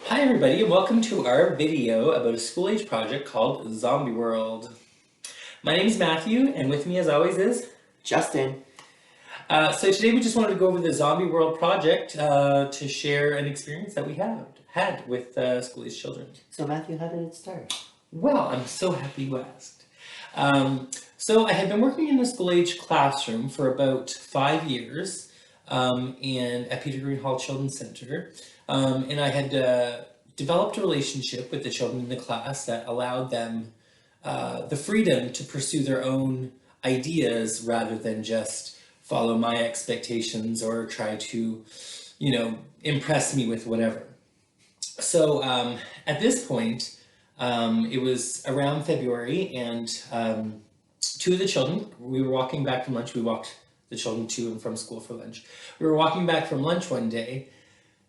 Hi everybody and welcome to our video about a school-age project called Zombie World. My name is Matthew and with me as always is... Justin. So today we just wanted to go over the Zombie World project to share an experience that we have had with school-age children. So Matthew, how did it start? Well, I'm so happy you asked. So I had been working in a school-age classroom for about 5 years and at Peter Green Hall Children's Center. And I had developed a relationship with the children in the class that allowed them the freedom to pursue their own ideas rather than just follow my expectations or try to, impress me with whatever. So at this point, it was around February, and two of the children, we were walking back from lunch. We walked the children to and from school for lunch. We were walking back from lunch one day,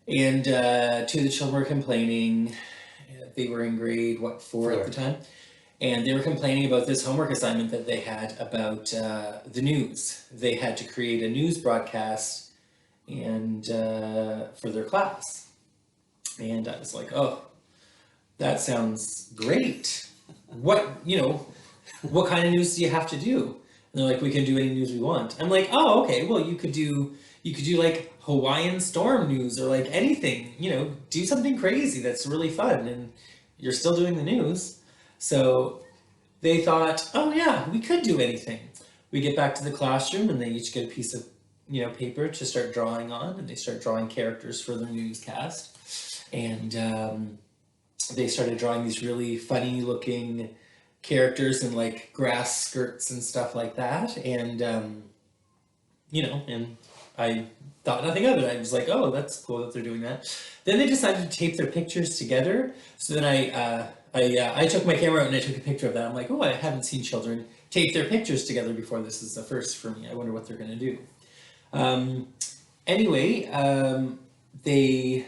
and two of the children were complaining. They were in grade, what, four at the time? And they were complaining about this homework assignment that they had about the news. They had to create a news broadcast and for their class. And I was like, oh, that sounds great. What kind of news do you have to do? And they're like, we can do any news we want. I'm like, oh, okay, well, you could do like Hawaiian storm news or like anything, do something crazy that's really fun and you're still doing the news. So they thought, oh yeah, we could do anything. We get back to the classroom and they each get a piece of, paper to start drawing on, and they start drawing characters for their newscast. And they started drawing these really funny looking characters in like grass skirts and stuff like that. And, and I thought nothing of it. I was like, oh, that's cool that they're doing that. Then they decided to tape their pictures together. So then I took my camera out and I took a picture of that. I'm like, oh, I haven't seen children tape their pictures together before. This is the first for me. I wonder what they're going to do. Anyway, the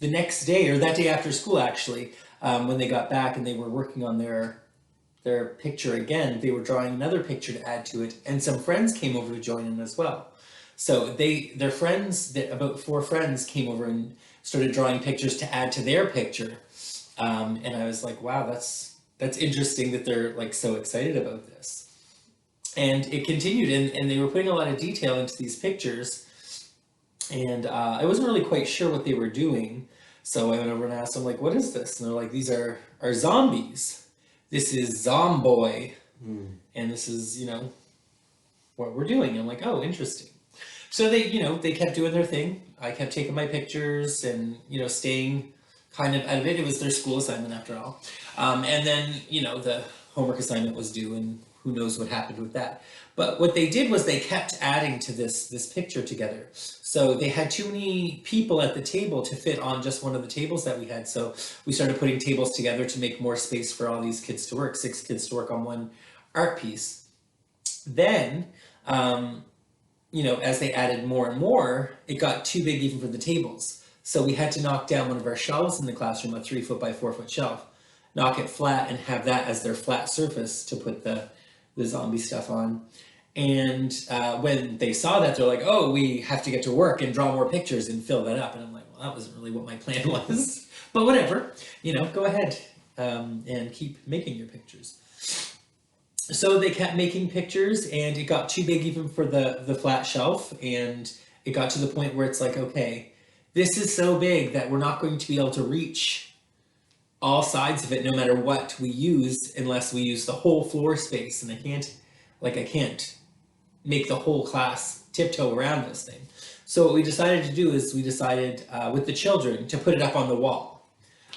next day, or that day after school actually, when they got back and they were working on their picture again, they were drawing another picture to add to it, and some friends came over to join in as well. So their friends, about four friends, came over and started drawing pictures to add to their picture. And I was like, wow, that's interesting that they're like so excited about this. And it continued, and they were putting a lot of detail into these pictures, and I wasn't really quite sure what they were doing. So I went over and asked them, like, what is this? And they're like, these are zombies. This is Zomboy. And this is, what we're doing. I'm like, oh, interesting. So they kept doing their thing. I kept taking my pictures and, staying kind of out of it. It was their school assignment after all. And then, the homework assignment was due, and who knows what happened with that. But what they did was they kept adding to this picture together. So they had too many people at the table to fit on just one of the tables that we had. So we started putting tables together to make more space for all these kids to work, 6 kids to work on one art piece. Then, as they added more and more, it got too big even for the tables. So we had to knock down one of our shelves in the classroom, a 3 foot by 4 foot shelf, knock it flat and have that as their flat surface to put the zombie stuff on. And when they saw that, they're like, oh, we have to get to work and draw more pictures and fill that up. And I'm like, well, that wasn't really what my plan was. But whatever, go ahead and keep making your pictures. So they kept making pictures, and it got too big even for the flat shelf. And it got to the point where it's like, okay, this is so big that we're not going to be able to reach all sides of it no matter what we use unless we use the whole floor space. And I can't make the whole class tiptoe around this thing. So what we decided to do is we decided with the children to put it up on the wall.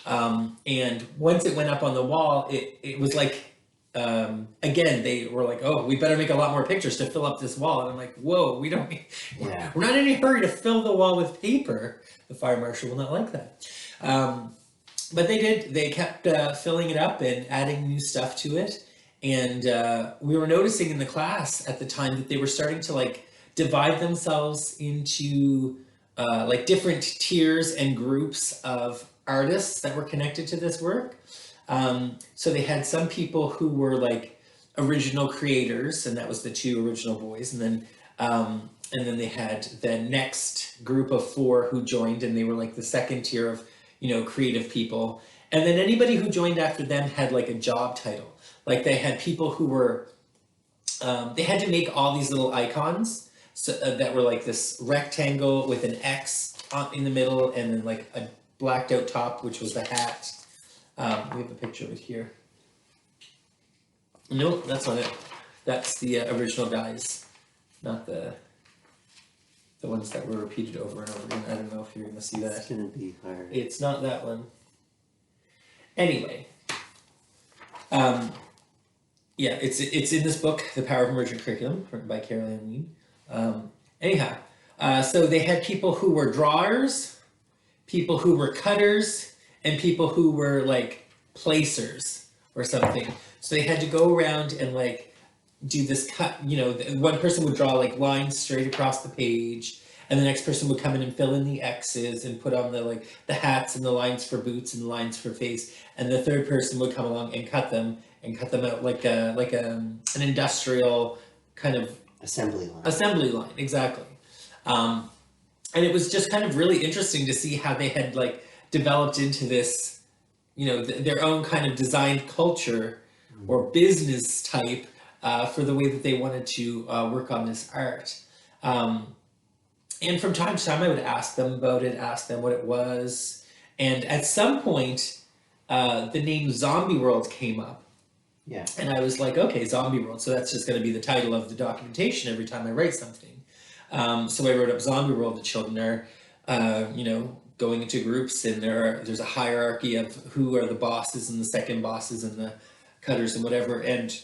And once it went up on the wall, it was like, again, they were like, oh, we better make a lot more pictures to fill up this wall. And I'm like, whoa, we're not in any hurry to fill the wall with paper. The fire marshal will not like that. But they did. They kept filling it up and adding new stuff to it. And we were noticing in the class at the time that they were starting to like divide themselves into like different tiers and groups of artists that were connected to this work. So they had some people who were like original creators, and that was the 2 original boys, and then they had the next group of 4 who joined, and they were like the second tier of creative people. And then anybody who joined after them had like a job title. Like they had people who were, they had to make all these little icons that were like this rectangle with an X in the middle and then like a blacked out top, which was the hat. We have a picture of it here. Nope, that's not it. That's the original guys, not the ones that were repeated over and over again. I don't know if you're gonna see that. It's gonna be hard. It's not that one. Anyway, yeah, it's in this book, The Power of Emergent Curriculum, written by Carol Ann Weed. Anyhow, so they had people who were drawers, people who were cutters, and people who were like placers or something. So they had to go around and like do this cut. One person would draw like lines straight across the page, and the next person would come in and fill in the X's and put on the hats and the lines for boots and the lines for face, and the third person would come along and cut them out like an industrial kind of assembly line, exactly. And it was just kind of really interesting to see how they had like developed into this, their own kind of designed culture or business type for the way that they wanted to work on this art. And from time to time, I would ask them about it, ask them what it was. And at some point, the name Zombie World came up. Yeah. And I was like, okay, Zombie World. So that's just going to be the title of the documentation every time I write something. So I wrote up Zombie World. The children are, going into groups, and there's a hierarchy of who are the bosses and the second bosses and the cutters and whatever. And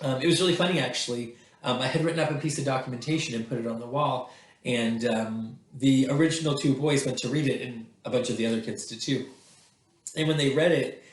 it was really funny, actually. I had written up a piece of documentation and put it on the wall. And the original two boys went to read it, and a bunch of the other kids did too. And when they read it,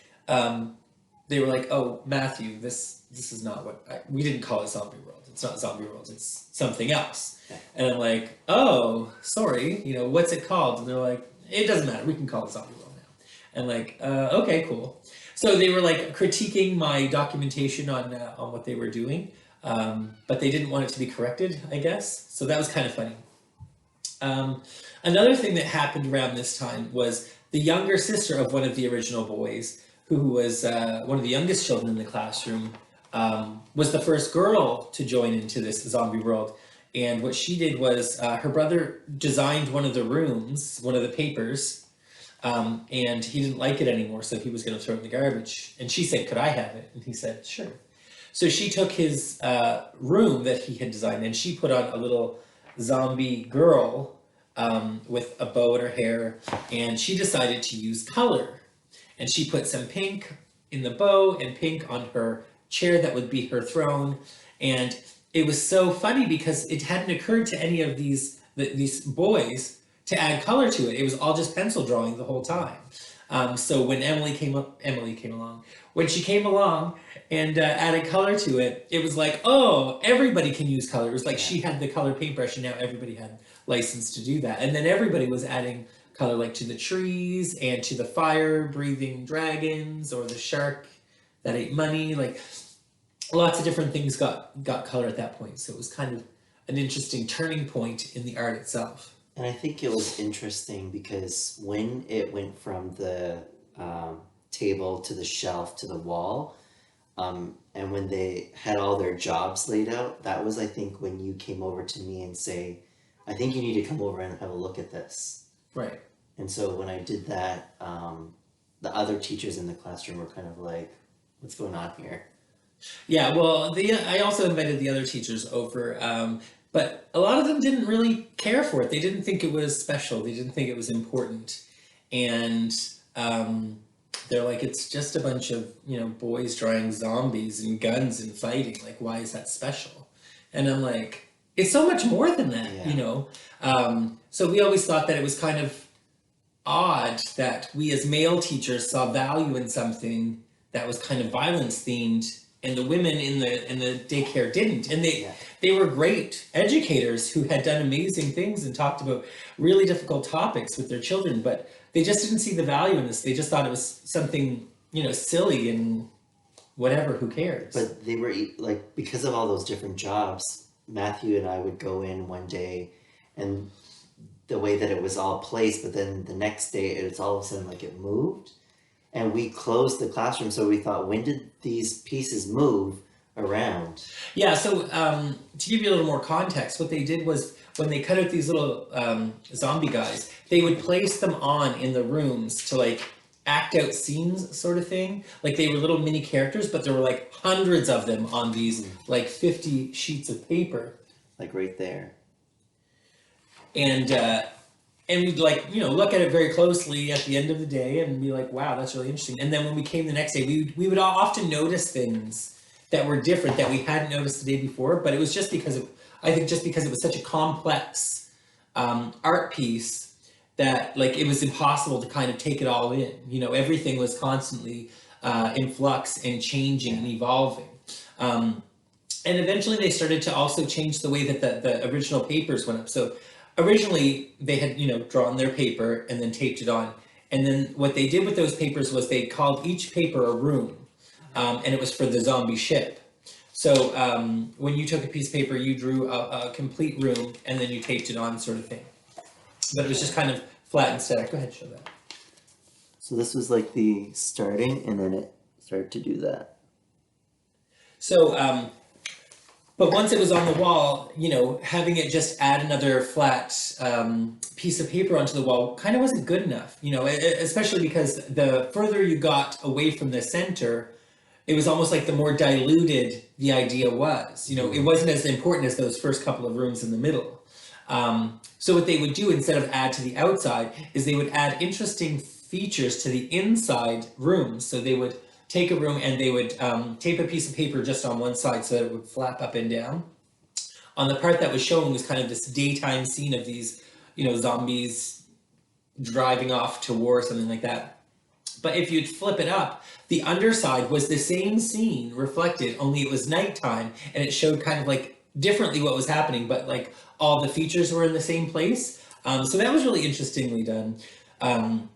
they were like, "Oh, Matthew, this is not what we didn't call it Zombie World. It's not Zombie World. It's something else." Yeah. And I'm like, "Oh, sorry. What's it called?" And they're like, "It doesn't matter. We can call it Zombie World now." And like, okay, cool. So they were like critiquing my documentation on what they were doing, but they didn't want it to be corrected, I guess. So that was kind of funny. Another thing that happened around this time was the younger sister of one of the original boys, who was one of the youngest children in the classroom, was the first girl to join into this Zombie World. And what she did was her brother designed one of the rooms, one of the papers, and he didn't like it anymore, so he was going to throw it in the garbage. And she said, "Could I have it?" And he said, "Sure." So she took his room that he had designed, and she put on a little zombie girl with a bow in her hair, and she decided to use color. And she put some pink in the bow and pink on her chair that would be her throne. And it was so funny because it hadn't occurred to any of these boys to add color to it. It was all just pencil drawing the whole time. So when Emily came along. When she came along and added color to it, it was like, oh, everybody can use color. It was like she had the color paintbrush, and now everybody had license to do that. And then everybody was adding color, like to the trees and to the fire-breathing dragons or the shark that ate money. Like lots of different things got color at that point. So it was kind of an interesting turning point in the art itself. And I think it was interesting because when it went from the table to the shelf to the wall, and when they had all their jobs laid out, that was, I think, when you came over to me and say, "I think you need to come over and have a look at this." Right. And so when I did that, the other teachers in the classroom were kind of like, "What's going on here?" Yeah, well, I also invited the other teachers over, but a lot of them didn't really care for it. They didn't think it was special. They didn't think it was important. And they're like, it's just a bunch of, boys drawing zombies and guns and fighting. Like, why is that special? And I'm like, it's so much more than that, So we always thought that it was kind of odd that we as male teachers saw value in Something that was kind of violence themed, and the women in the daycare didn't. And they were great educators who had done amazing things and talked about really difficult topics with their children, but they just didn't see the value in this. They just thought it was something, silly and whatever, who cares? But they were like, because of all those different jobs, Matthew and I would go in one day, and the way that it was all placed, but then the next day it's all of a sudden like it moved. And we closed the classroom, so we thought, when did these pieces move around? Yeah, so to give you a little more context, what they did was when they cut out these little zombie guys, they would place them on in the rooms to like act out scenes, sort of thing. Like they were little mini characters, but there were like hundreds of them on these like 50 sheets of paper. Like right there. And we'd like, you know, look at it very closely at the end of the day and be like, wow, that's really interesting. And then when we came the next day, we would often notice things that were different that we hadn't noticed the day before, but it was just because I think just because it was such a complex art piece that like it was impossible to kind of take it all in. You know, everything was constantly in flux and changing and evolving. And eventually they started to also change the way that the original papers went up. So originally they had, you know, drawn their paper and then taped it on. And then what they did with those papers was they called each paper a room. And it was for the zombie ship. So when you took a piece of paper, you drew a complete room and then you taped it on, sort of thing. But it was just kind of flat and static. Go ahead, show that. So this was like the starting, and then it started to do that. So, but once it was on the wall, you know, having it just add another flat piece of paper onto the wall kind of wasn't good enough, you know, especially because the further you got away from the center, it was almost like the more diluted the idea was. You know, it wasn't as important as those first couple of rooms in the middle. So what they would do instead of add to the outside is they would add interesting features to the inside rooms. So they would take a room and they would tape a piece of paper just on one side so that it would flap up and down. On the part that was showing was kind of this daytime scene of these, you know, zombies driving off to war or something like that. But if you'd flip it up, the underside was the same scene reflected, only it was nighttime and it showed kind of like differently what was happening, but like all the features were in the same place. So that was really interestingly done. And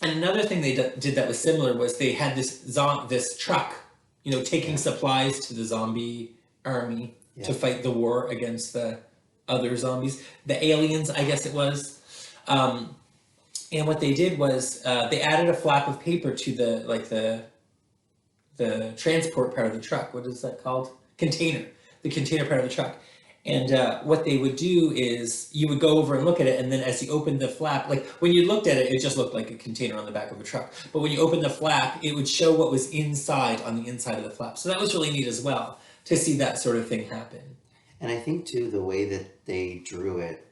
another thing they did that was similar was they had this truck, you know, taking supplies to the zombie army to fight the war against the other zombies, the aliens, I guess it was. And what they did was they added a flap of paper to the transport part of the truck. What is that called? Container. The container part of the truck. And what they would do is you would go over and look at it, and then as you opened the flap, like when you looked at it, it just looked like a container on the back of a truck. But when you opened the flap, it would show what was inside on the inside of the flap. So that was really neat as well to see that sort of thing happen. And I think too, the way that they drew it,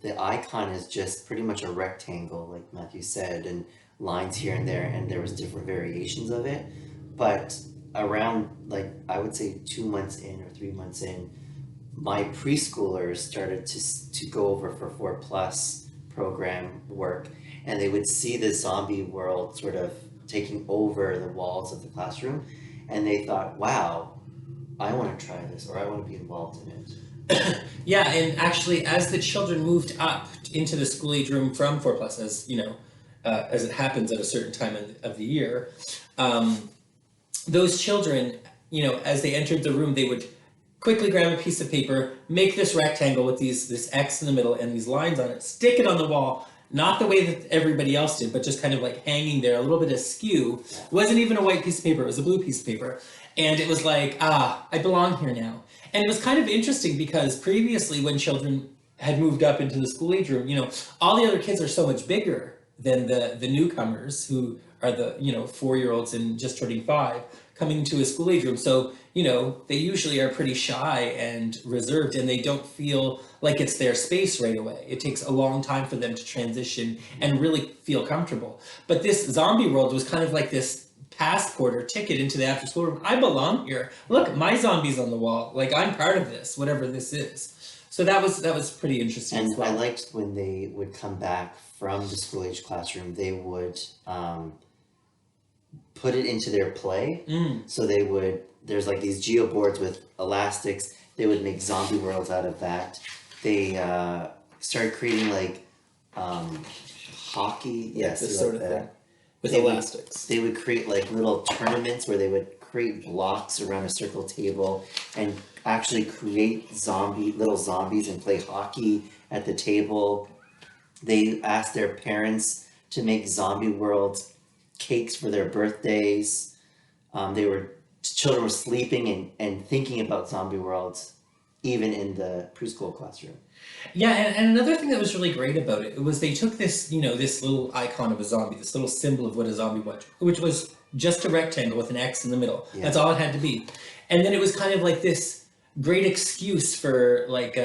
the icon is just pretty much a rectangle, like Matthew said, and lines here and there, and there was different variations of it. But around, like, I would say 2 months in or 3 months in, my preschoolers started to go over for 4+ program work, and they would see the zombie world sort of taking over the walls of the classroom, and they thought, wow, I want to try this, or I want to be involved in it. Yeah, and actually, as the children moved up into the school age room from 4+, as you know, as it happens at a certain time of the year, those children, you know, as they entered the room, they would quickly grab a piece of paper, make this rectangle with this X in the middle and these lines on it, stick it on the wall, not the way that everybody else did, but just kind of like hanging there, a little bit askew. It wasn't even a white piece of paper, it was a blue piece of paper. And it was like, I belong here now. And it was kind of interesting because previously when children had moved up into the school age room, you know, all the other kids are so much bigger than the newcomers who are the, you know, 4-year-olds and just turning 5 coming to a school age room. So, you know, they usually are pretty shy and reserved, and they don't feel like it's their space right away. It takes a long time for them to transition and really feel comfortable. But this zombie world was kind of like this passport or ticket into the after school room. I belong here. Look, my zombie's on the wall. Like, I'm part of this, whatever this is. So that was pretty interesting And as well. I liked when they would come back from the school age classroom, they would put it into their play. So they would, there's like these geo boards with elastics. They would make zombie worlds out of that. They started creating like hockey, yes, This like sort of that. thing. With They would- elastics. They would create like little tournaments where they would create blocks around a circle table and actually create little zombies and play hockey at the table. They asked their parents to make Zombie World cakes for their birthdays. Children were sleeping and thinking about Zombie World, even in the preschool classroom. Yeah, and another thing that was really great about it was they took this, this little icon of a zombie, this little symbol of what a zombie was, which was just a rectangle with an X in the middle. Yeah. That's all it had to be. And then it was kind of like this great excuse for like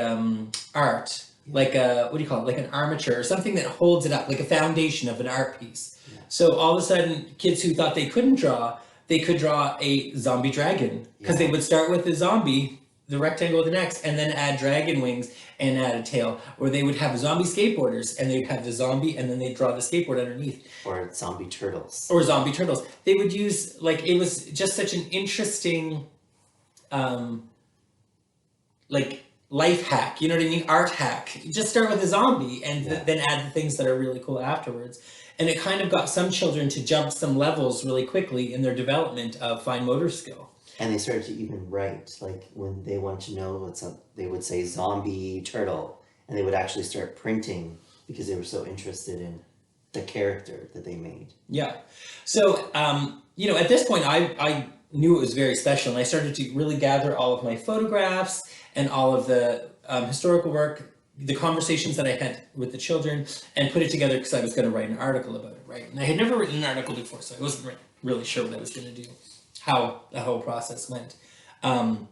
art, like what do you call it? Like an armature or something that holds it up, like a foundation of an art piece. Yeah. So all of a sudden, kids who thought they couldn't draw, they could draw a zombie dragon because they Yeah. would start with the zombie, the rectangle with an X, and then add dragon wings and add a tail. Or they would have zombie skateboarders and they'd have the zombie and then they'd draw the skateboard underneath. Or zombie turtles. Or zombie turtles. They would use, like, it was just such an interesting, like, life hack, you know what I mean? Art hack. Just start with a zombie and Yeah. then add the things that are really cool afterwards. And it kind of got some children to jump some levels really quickly in their development of fine motor skill. And they started to even write, like when they wanted to know they would say zombie turtle, and they would actually start printing because they were so interested in the character that they made. Yeah. So, at this point, I knew it was very special, and I started to really gather all of my photographs and all of the historical work, the conversations that I had with the children, and put it together because I was going to write an article about it, right? And I had never written an article before, so I wasn't really sure what I was going to do, how the whole process went. And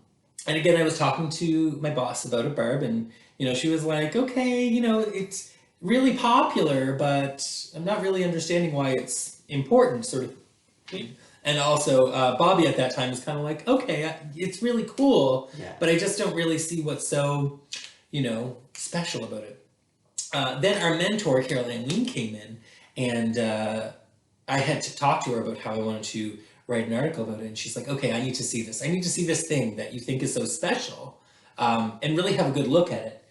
again, I was talking to my boss about it, Barb, and she was like, "Okay, it's really popular, but I'm not really understanding why it's important," sort of thing. And also, Bobby at that time was kind of like, "Okay, it's really cool, Yeah. but I just don't really see what's so, special about it." Then our mentor, Carol Ann Ween, came in, and I had to talk to her about how I wanted to write an article about it. And she's like, "Okay, I need to see this. I need to see this thing that you think is so special, and really have a good look at it."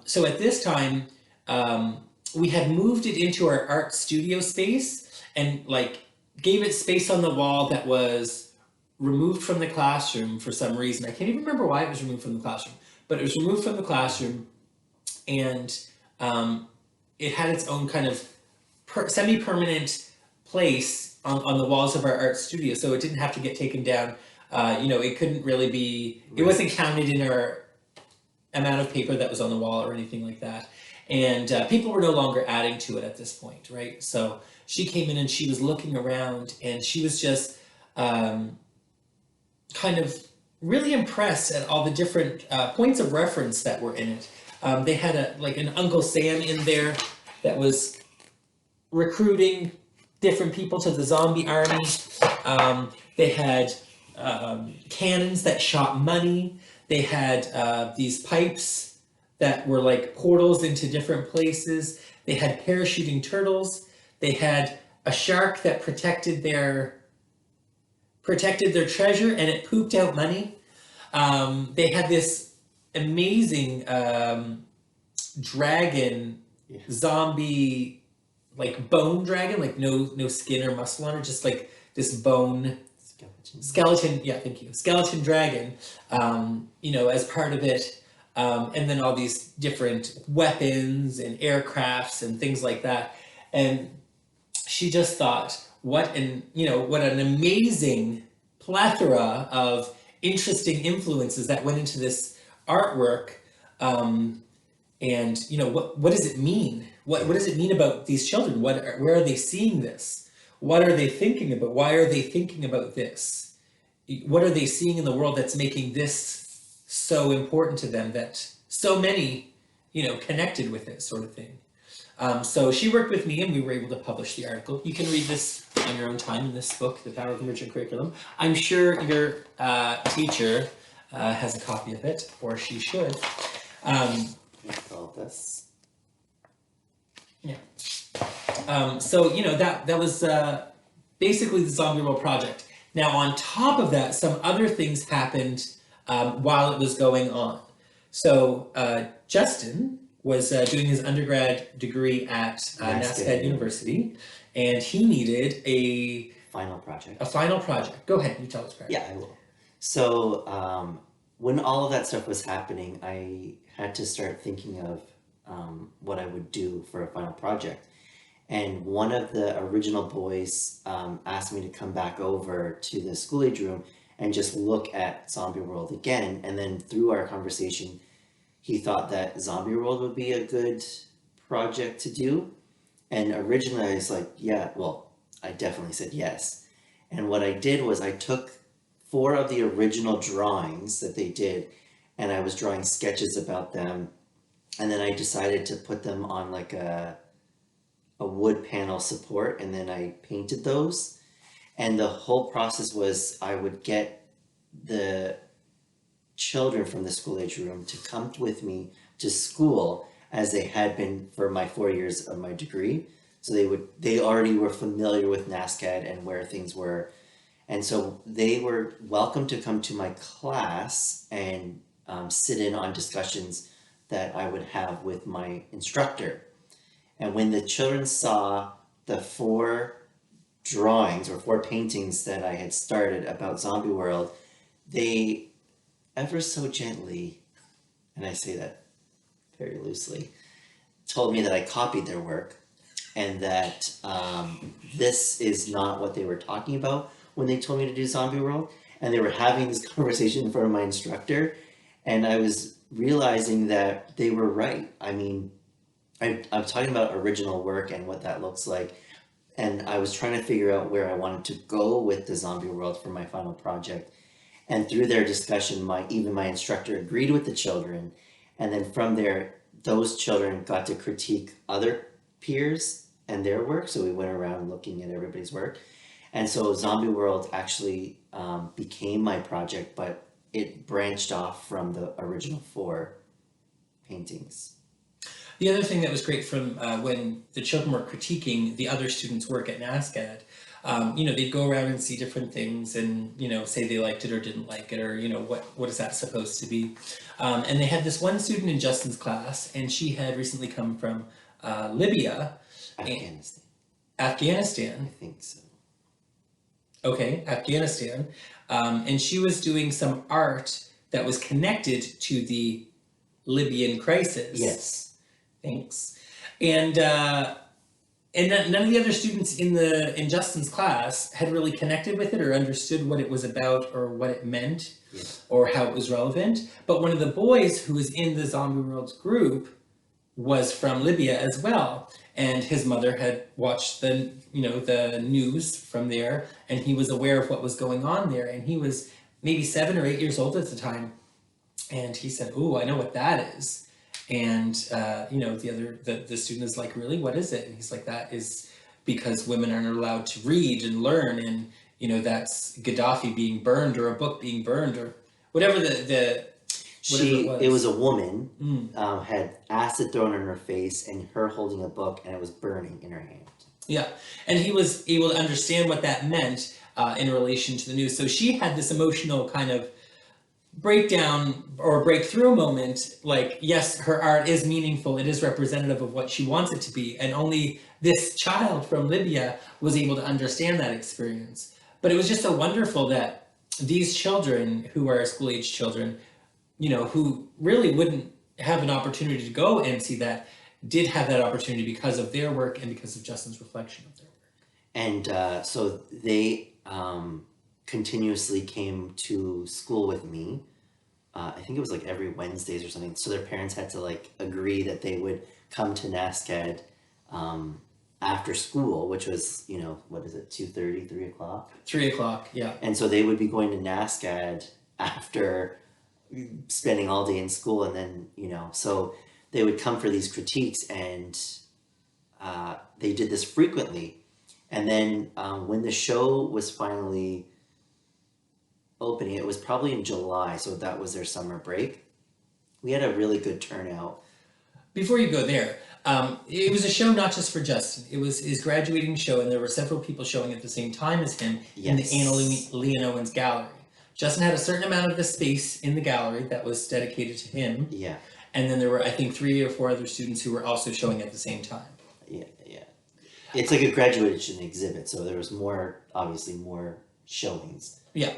So at this time, we had moved it into our art studio space and like gave it space on the wall that was removed from the classroom for some reason. I can't even remember why it was removed from the classroom, but it was removed from the classroom, and it had its own kind of semi-permanent place on the walls of our art studio, so it didn't have to get taken down. It couldn't really be, it wasn't counted in our amount of paper that was on the wall or anything like that. And people were no longer adding to it at this point, right? So she came in and she was looking around and she was just kind of really impressed at all the different points of reference that were in it. They had an Uncle Sam in there that was recruiting different people to the zombie army. They had cannons that shot money. They had these pipes that were like portals into different places. They had parachuting turtles. They had a shark that protected their treasure and it pooped out money. They had this amazing dragon, Yeah. zombie, like bone dragon, like no skin or muscle on it, just like this bone skeleton. Yeah, thank you, skeleton dragon. As part of it, and then all these different weapons and aircrafts and things like that. And she just thought, what an amazing plethora of interesting influences that went into this artwork. And what does it mean? What does it mean about these children? Where are they seeing this? What are they thinking about? Why are they thinking about this? What are they seeing in the world that's making this so important to them that so many, connected with it, sort of thing. So she worked with me and we were able to publish the article. You can read this on your own time in this book, The Power of Enriching Curriculum. I'm sure your teacher has a copy of it, or she should. With all this. Yeah. That was basically the Zombie World project. Now, on top of that, some other things happened while it was going on. So Justin was doing his undergrad degree at NASCAD University, and he needed a Final project. final project. Go ahead, you tell us, Brad. Yeah, I will. So when all of that stuff was happening, I had to start thinking of what I would do for a final project. And one of the original boys asked me to come back over to the school age room and just look at Zombie World again. And then through our conversation, he thought that Zombie World would be a good project to do. And originally I was like, yeah, well, I definitely said yes. And what I did was I took four of the original drawings that they did and I was drawing sketches about them. And then I decided to put them on like a wood panel support and then I painted those. And the whole process was I would get the children from the school age room to come with me to school as they had been for my 4 years of my degree. So they already were familiar with NASCAD and where things were. And so they were welcome to come to my class and sit in on discussions that I would have with my instructor. And when the children saw the four drawings or four paintings that I had started about Zombie World, they ever so gently, and I say that very loosely, told me that I copied their work and that this is not what they were talking about when they told me to do Zombie World. And they were having this conversation in front of my instructor, and I was realizing that they were right. I mean, I'm talking about original work and what that looks like. And I was trying to figure out where I wanted to go with the Zombie World for my final project. And through their discussion, even my instructor agreed with the children. And then from there, those children got to critique other peers and their work. So we went around looking at everybody's work. And so Zombie World actually became my project, but it branched off from the original four paintings. The other thing that was great from when the children were critiquing the other students' work at NASCAD, they'd go around and see different things and, say they liked it or didn't like it or, what is that supposed to be? And they had this one student in Justin's class, and she had recently come from Libya. Afghanistan. Afghanistan. I think so. Okay, Afghanistan. And she was doing some art that was connected to the Libyan crisis. Yes. Thanks. And none of the other students in Justin's class had really connected with it or understood what it was about or what it meant or how it was relevant. But one of the boys who was in the Zombie Worlds group was from Libya as well. And his mother had watched the news from there, and he was aware of what was going on there. And he was maybe 7 or 8 years old at the time. And he said, "Ooh, I know what that is." And the student is like, "Really? What is it?" And he's like, "That is because women aren't allowed to read and learn, and that's Gaddafi being burned or a book being burned or whatever it was a woman had acid thrown in her face and her holding a book and it was burning in her hand." Yeah, and he was able to understand what that meant in relation to the news. So she had this emotional kind of breakdown or breakthrough moment, like, yes, her art is meaningful, it is representative of what she wants it to be, and only this child from Libya was able to understand that experience. But it was just so wonderful that these children who are school-age children, who really wouldn't have an opportunity to go and see that, did have that opportunity because of their work and because of Justin's reflection of their work. And so they continuously came to school with me. I think it was like every Wednesdays or something. So their parents had to like agree that they would come to NASCAD after school, which was, 2:30, 3 o'clock? 3 o'clock, yeah. And so they would be going to NASCAD after spending all day in school, and then, so they would come for these critiques, and they did this frequently. And then when the show was finally opening, it was probably in July, so that was their summer break. We had a really good turnout. Before you go there, it was a show not just for Justin. It was his graduating show, and there were several people showing at the same time as him in the Anna Leon Owens gallery. Justin had a certain amount of the space in the gallery that was dedicated to him. Yeah. And then there were, I think, 3 or 4 other students who were also showing at the same time. Yeah. It's like a graduation exhibit, so there was obviously more showings. Yeah.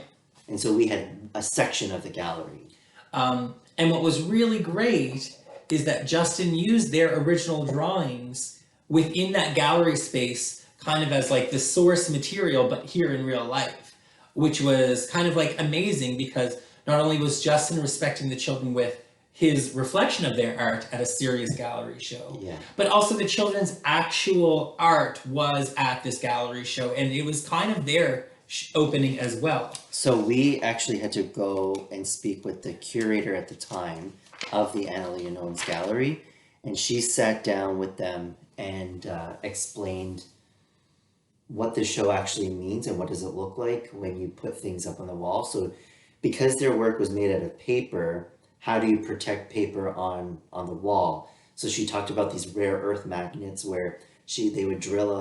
And so we had a section of the gallery. And what was really great is that Justin used their original drawings within that gallery space kind of as like the source material, but here in real life, which was kind of like amazing because not only was Justin respecting the children with his reflection of their art at a serious gallery show, Yeah. but also the children's actual art was at this gallery show, and it was kind of their opening as well. So we actually had to go and speak with the curator at the time of the Anna Leonone's gallery, and she sat down with them and explained what the show actually means and what does it look like when you put things up on the wall. So because their work was made out of paper, how do you protect paper on the wall? So she talked about these rare earth magnets where they would drill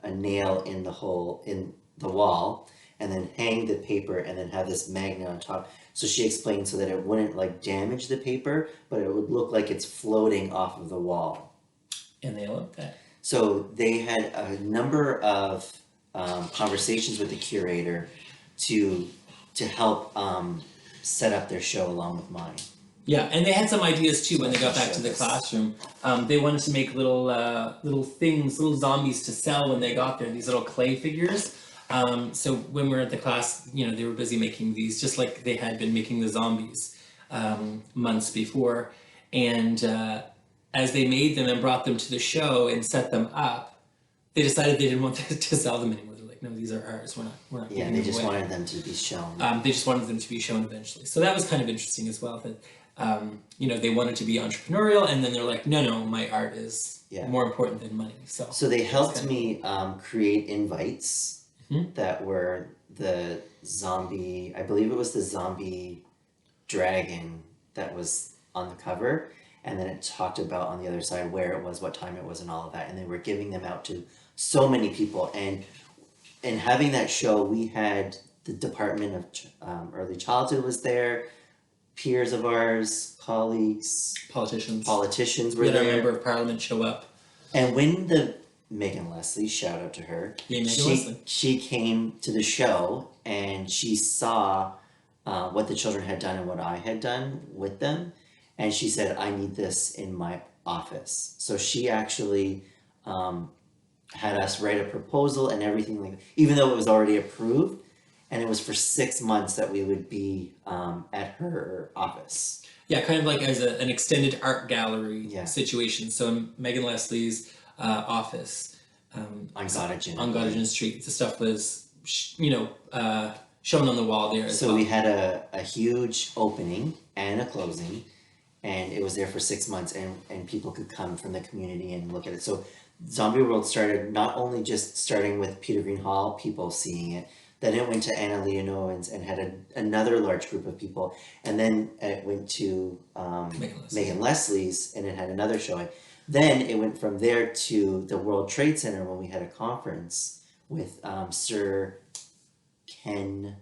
a nail in the hole in the wall and then hang the paper and then have this magnet on top. So she explained so that it wouldn't like damage the paper, but it would look like it's floating off of the wall. And they loved that. So they had a number of conversations with the curator to help set up their show along with mine. Yeah, and they had some ideas too when they got back to the classroom. They wanted to make little things, little zombies to sell when they got there. These little clay figures. So when we were at the class, they were busy making these, just like they had been making the zombies months before. And as they made them and brought them to the show and set them up, they decided they didn't want to sell them anymore. They're like, no, these are ours. We're not. Yeah, giving they them just away. wanted them to be shown. They just wanted them to be shown eventually. So that was kind of interesting as well. That they wanted to be entrepreneurial, and then they're like, no, my art is more important than money. So they helped me create invites Mhm. that were the zombie. I believe it was the zombie dragon that was on the cover, and then it talked about on the other side where it was, what time it was, and all of that. And they were giving them out to so many people. And having that show, we had the Department of Early Childhood was there, peers of ours, colleagues, politicians were we had our there. member of parliament show up. And when the Megan Leslie, shout out to her, Yeah, Megan Leslie. she came to the show and she saw what the children had done and what I had done with them, and she said, I need this in my office. So she actually had us write a proposal and everything, like even though it was already approved, and it was for 6 months that we would be at her office. Yeah, kind of like as an extended art gallery Yeah. situation. So in Megan Leslie's office On Gottingen. on Gottingen Street, the stuff was shown on the wall there as So well. we had a huge opening and a closing, and it was there for 6 months, and people could come from the community and look at it. So Zombie World started not only just starting with Peter Green Hall, people seeing it, then it went to Anna Leonowen's and had another large group of people, and then it went to Megan Leslie's and it had another showing. Then it went from there to the World Trade Center when we had a conference with Sir Ken.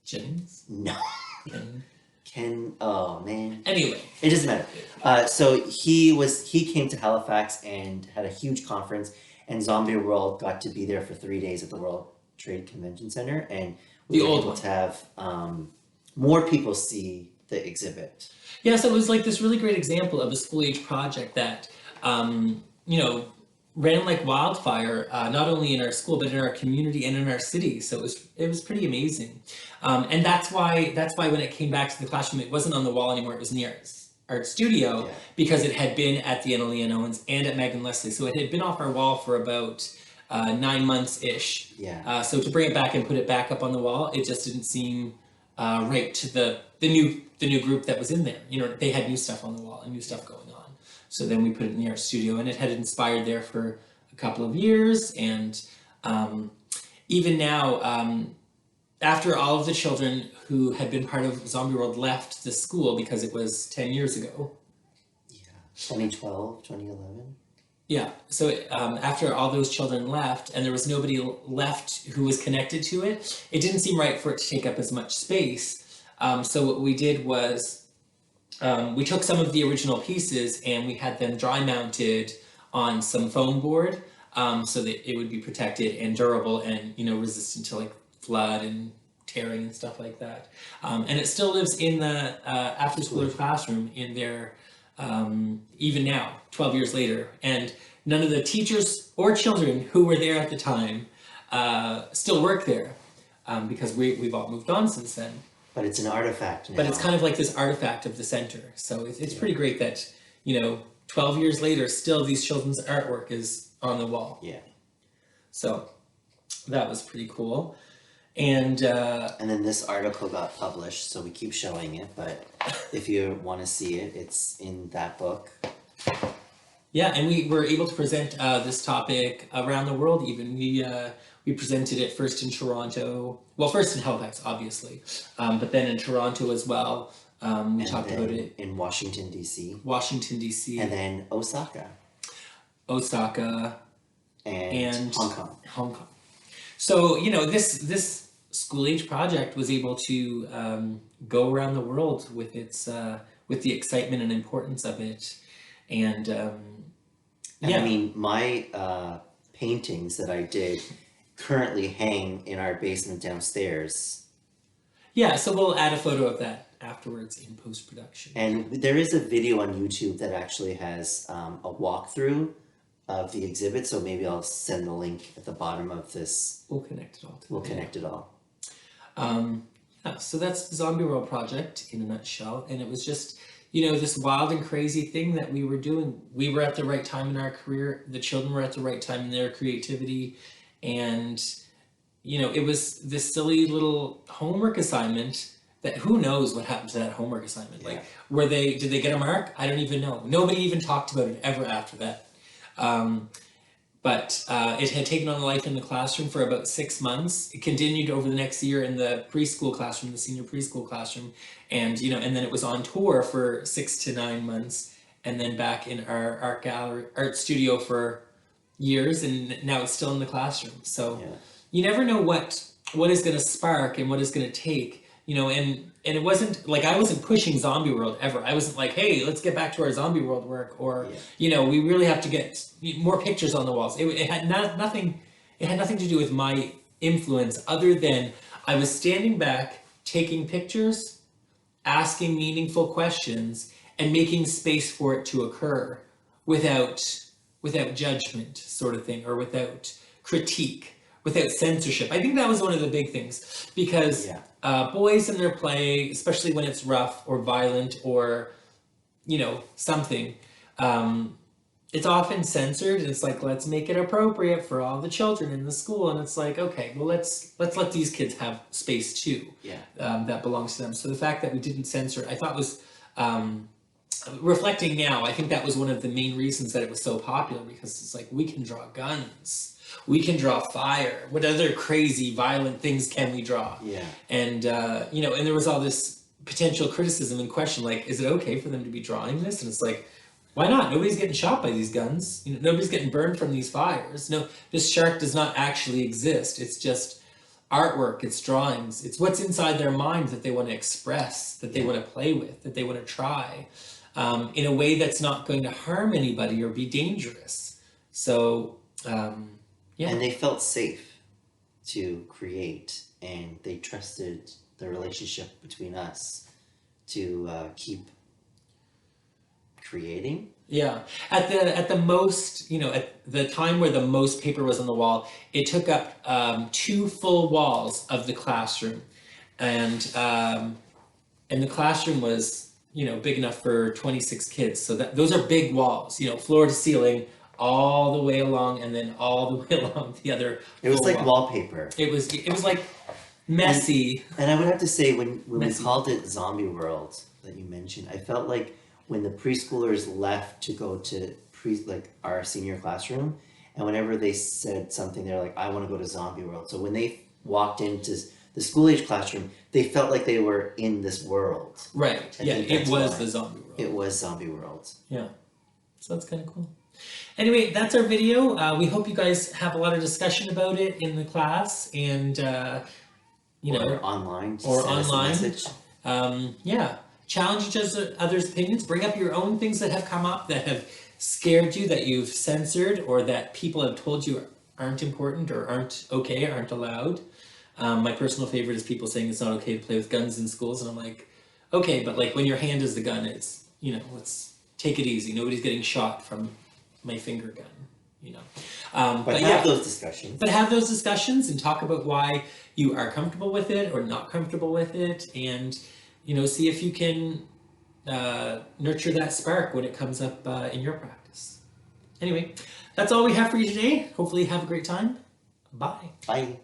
Jennings? No. And Ken. Oh man. anyway, It doesn't matter. So he came to Halifax and had a huge conference, and Zombie World got to be there for 3 days at the World Trade Convention Center, and we The were old able one. to have more people see the exhibit. yeah, so it was like this really great example of a school age project that, ran like wildfire, not only in our school, but in our community and in our city. So it was pretty amazing. And that's why when it came back to the classroom, it wasn't on the wall anymore, it was near art studio, Yeah. because it had been at the Anna Leonowen's and at Megan Leslie. So it had been off our wall for about 9 months-ish. Yeah. So to bring it back and put it back up on the wall, it just didn't seem right to the new group that was in there. They had new stuff on the wall and new stuff going on. So then we put it in the art studio, and it had inspired there for a couple of years. And even now, after all of the children who had been part of Zombie World left the school because it was 10 years ago. Yeah. 2012, 2011. Yeah, so after all those children left and there was nobody left who was connected to it, it didn't seem right for it to take up as much space. So what we did was we took some of the original pieces and we had them dry mounted on some foam board, so that it would be protected and durable and resistant to like flood and tearing and stuff like that. And it still lives in the after-schooler classroom in their, even now, 12 years later. And none of the teachers or children who were there at the time still work there because we've all moved on since then. But it's an artifact now. But it's kind of like this artifact of the center. So it's pretty great that, 12 years later, still these children's artwork is on the wall. Yeah. So that was pretty cool. And then this article got published, so we keep showing it, but if you want to see it, it's in that book. yeah, and we were able to present this topic around the world even. We presented it first in Toronto, well, first in Halifax, obviously, but then in Toronto as well. We talked about it in Washington, D.C. Washington, D.C. And then Osaka. And Hong Kong. Hong Kong. So, this school age project was able to go around the world with its with the excitement and importance of it. And I mean, my paintings that I did currently hang in our basement downstairs. Yeah, so we'll add a photo of that afterwards in post-production. And there is a video on YouTube that actually has a walkthrough of the exhibit, so maybe I'll send the link at the bottom of this. We'll connect it all to We'll connect it all. Yeah, so that's the Zombie World project in a nutshell. And it was just, this wild and crazy thing that we were doing. We were at the right time in our career. The children were at the right time in their creativity. And, it was this silly little homework assignment that who knows what happened to that homework assignment. Yeah. Like, did they get a mark? I don't even know. Nobody even talked about it ever after that. But it had taken on life in the classroom for about 6 months. It continued over the next year in the preschool classroom, the senior preschool classroom. And, and then it was on tour for 6 to 9 months. And then back in our art studio for years. And now it's still in the classroom. So you never know what is going to spark and what is going to take, and it wasn't like I wasn't pushing Zombie World ever. I wasn't like, hey, let's get back to our Zombie World work, or we really have to get more pictures on the walls. It had nothing. It had nothing to do with my influence, other than I was standing back, taking pictures, asking meaningful questions, and making space for it to occur without judgment, sort of thing, or without critique, without censorship. I think that was one of the big things, because boys in their play, especially when it's rough or violent or, something, it's often censored, and it's like, let's make it appropriate for all the children in the school. And it's like, okay, well, let's let these kids have space too. That belongs to them. So the fact that we didn't censor it, I thought was, reflecting now, I think that was one of the main reasons that it was so popular, because it's like, we can draw guns. We can draw fire. What other crazy, violent things can we draw? And, and there was all this potential criticism and question, like, is it okay for them to be drawing this? And it's like, why not? Nobody's getting shot by these guns. Nobody's getting burned from these fires. No, this shark does not actually exist. It's just artwork. It's drawings. It's what's inside their minds that they want to express, that they want to play with, that they want to try, in a way that's not going to harm anybody or be dangerous. So, And they felt safe to create, and they trusted the relationship between us to keep creating. Yeah, at the most, at the time where the most paper was on the wall, it took up 2 full walls of the classroom, and the classroom was big enough for 26 kids. So those are big walls, floor to ceiling, all the way along, and then all the way along the other. It was like wallpaper. It was like messy. And I would have to say, when we Messy. called it Zombie World that you mentioned, I felt like when the preschoolers left to go to our senior classroom, and whenever they said something, they're like, I want to go to Zombie World. So when they walked into the school age classroom, they felt like they were in this world. Right. I Yeah, think it that's was why. the Zombie World. It was Zombie World. Yeah. So that's kind of cool. Anyway, that's our video. We hope you guys have a lot of discussion about it in the class, and Or online. or send us a online. message. Challenge each other's opinions. Bring up your own things that have come up that have scared you, that you've censored, or that people have told you aren't important or aren't okay, aren't allowed. My personal favorite is people saying it's not okay to play with guns in schools, and I'm like, okay, but like when your hand is the gun, it's, you know, let's take it easy. Nobody's getting shot from my finger gun, you know. But have those discussions. But have those discussions and talk about why you are comfortable with it or not comfortable with it, and you know, see if you can nurture that spark when it comes up in your practice. Anyway, that's all we have for you today. Hopefully, you have a great time. Bye. Bye.